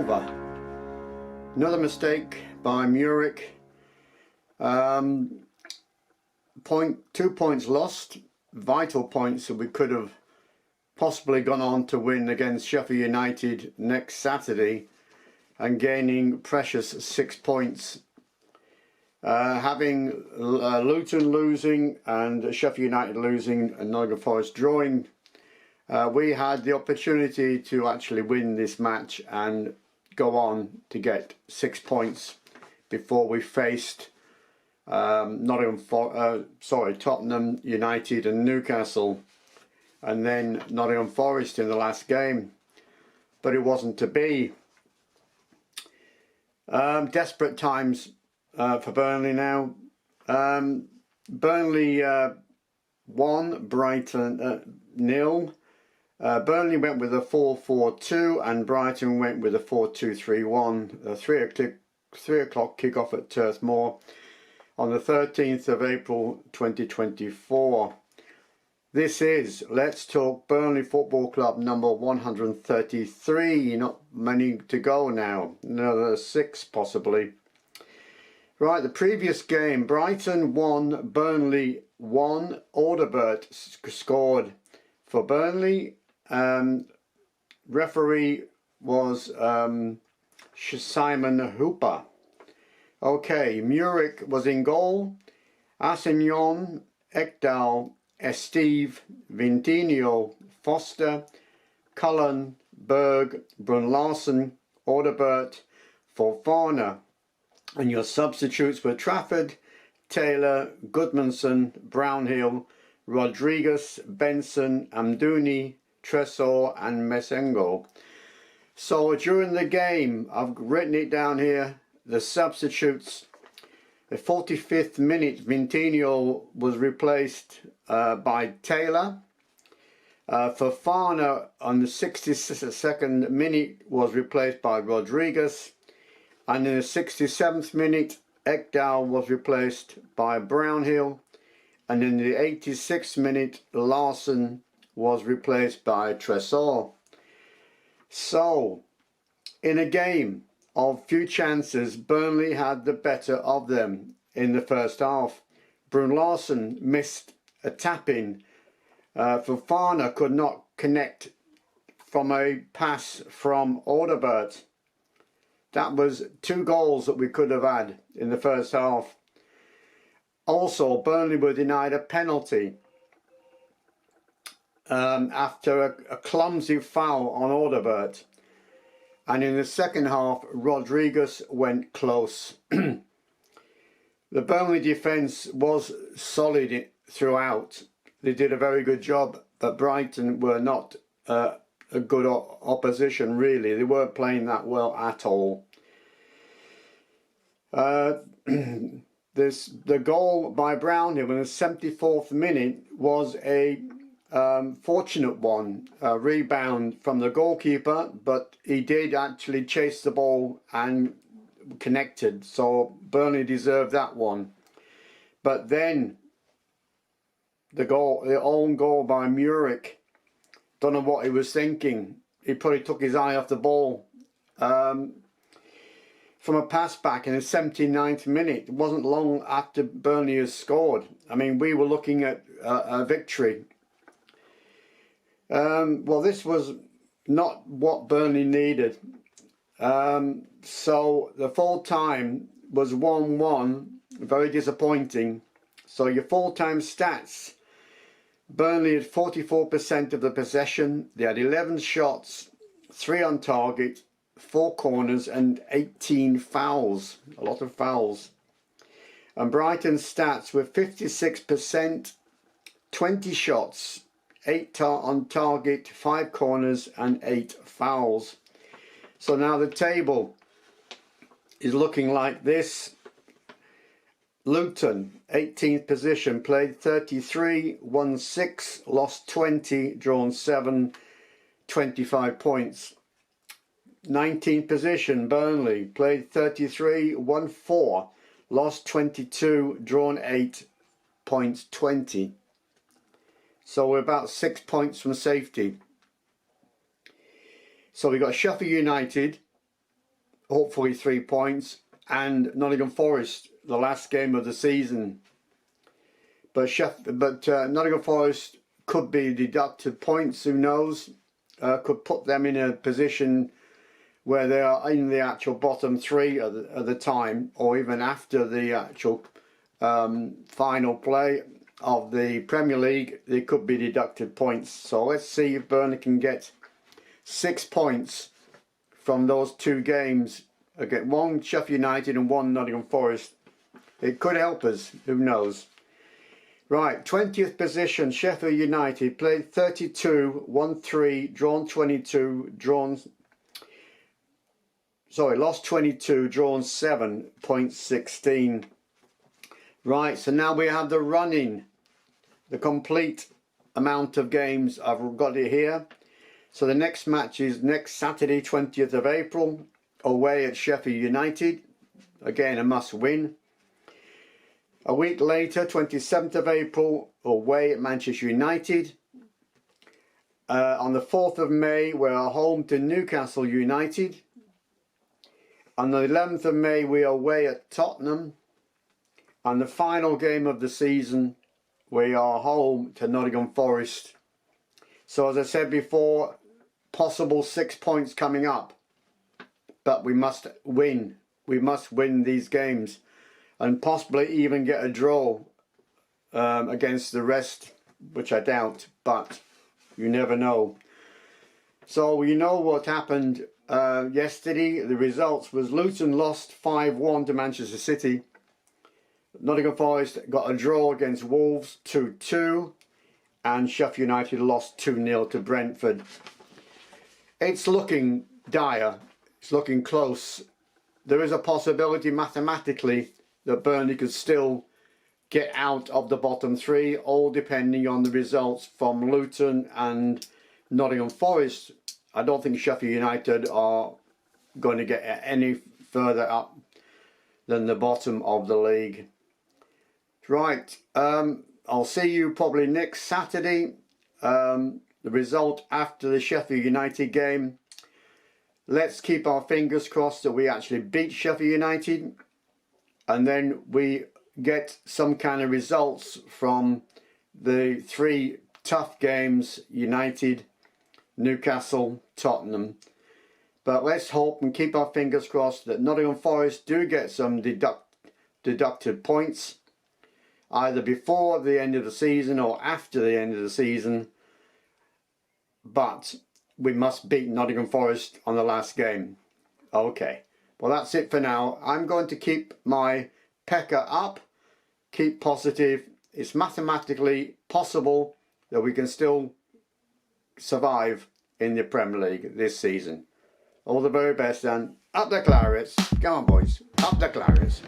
over. Another mistake by MURIC. 2 points lost, vital points that we could have possibly gone on to win against Sheffield United next Saturday and gaining precious 6 points. Having Luton losing and Sheffield United losing and Nottingham Forest drawing, we had the opportunity to actually win this match and go on to get 6 points before we faced Tottenham United and Newcastle, and then Nottingham Forest in the last game, but it wasn't to be. Desperate times for Burnley now. Burnley 1, Brighton 0. Burnley went with a 4-4-2 and Brighton went with a 4-2-3-1. 3 o'clock kickoff at Turf Moor on the 13th of April 2024. This is Let's Talk Burnley Football Club number 133. Not many to go now, another 6 possibly. Right, the previous game, Brighton 1, Burnley 1. Alderbert scored for Burnley. Referee was Simon Hooper. Okay, MURIC was in goal. Assignon, Ekdal, Esteve, Vintinho, Foster, Cullen, Berg, Brun-Larsen, Alderbert, Fofana. And your substitutes were Trafford, Taylor, Goodmanson, Brownhill, Rodriguez, Benson, Amdouni, Tresor and Mesengo. So during the game, I've written it down here, the substitutes. The 45th minute, Vintinho was replaced by Taylor. Fofana on the 62nd minute was replaced by Rodriguez. And in the 67th minute, Ekdal was replaced by Brownhill. And in the 86th minute, Larsen was replaced by Tresor. So, in a game of few chances, Burnley had the better of them in the first half. Brun-Larsen missed a tap-in. Fofana could not connect from a pass from Alderbert. That was 2 goals that we could have had in the first half. Also, Burnley were denied a penalty after a clumsy foul on Alderbert. And in the second half, Rodriguez went close. The Burnley defence was solid throughout. They did a very good job, but Brighton were not a good opposition, really. They weren't playing that well at all. The goal by Brownhill in the 74th minute was a fortunate one, a rebound from the goalkeeper, but he did actually chase the ball and connected, so Burnley deserved that one. But then the own goal by MURIC, don't know what he was thinking. He probably took his eye off the ball. From a pass back in the 79th minute, it wasn't long after Burnley has scored. I mean, we were looking at a victory. Well, this was not what Burnley needed. So the full time was 1-1, very disappointing. So your full-time stats, Burnley had 44% of the possession. They had 11 shots, 3 on target, 4 corners and 18 fouls, a lot of fouls. And Brighton's stats were 56%, 20 shots, 8 on target, 5 corners and 8 fouls. So now the table is looking like this. Luton, 18th position, played 33, won 6, lost 20, drawn 7, 25 points. 19th position, Burnley, played 33, won 4, lost 22, drawn 8, points 20. So we're about 6 points from safety. So we got Sheffield United, hopefully 3 points, and Nottingham Forest, the last game of the season. But Nottingham Forest could be deducted points, who knows? Could put them in a position where they are in the actual bottom 3 at the time, or even after the actual final play of the Premier League, they could be deducted points. So let's see if Burnley can get 6 points from those 2 games. Again, 1 Sheffield United and 1 Nottingham Forest. It could help us, who knows? Right, 20th position, Sheffield United played 32, won 3, drawn 22, lost 22, drawn 7, points 16. Right, so now we have the running, the complete amount of games. I've got it here. So the next match is next Saturday, 20th of April, away at Sheffield United. Again, a must win. A week later, 27th of April, away at Manchester United. On the 4th of May, we are home to Newcastle United. On the 11th of May, we are away at Tottenham. And the final game of the season, we are home to Nottingham Forest. So as I said before, possible 6 points coming up. But we must win. We must win these games. And possibly even get a draw against the rest, which I doubt. But you never know. So you know what happened yesterday. The results was Luton lost 5-1 to Manchester City. Nottingham Forest got a draw against Wolves 2-2, and Sheffield United lost 2-0 to Brentford. It's looking dire. It's looking close. There is a possibility mathematically that Burnley could still get out of the bottom 3, all depending on the results from Luton and Nottingham Forest. I don't think Sheffield United are going to get any further up than the bottom of the league. Right, I'll see you probably next Saturday. The result after the Sheffield United game. Let's keep our fingers crossed that we actually beat Sheffield United, and then we get some kind of results from the 3 tough games: United, Newcastle, Tottenham. But let's hope and keep our fingers crossed that Nottingham Forest do get some deducted points, either before the end of the season or after the end of the season. But we must beat Nottingham Forest on the last game. Okay, well that's it for now. I'm going to keep my pecker up, keep positive. It's mathematically possible that we can still survive in the Premier League this season. All the very best, and up the Clarets. Come on boys, up the Clarets.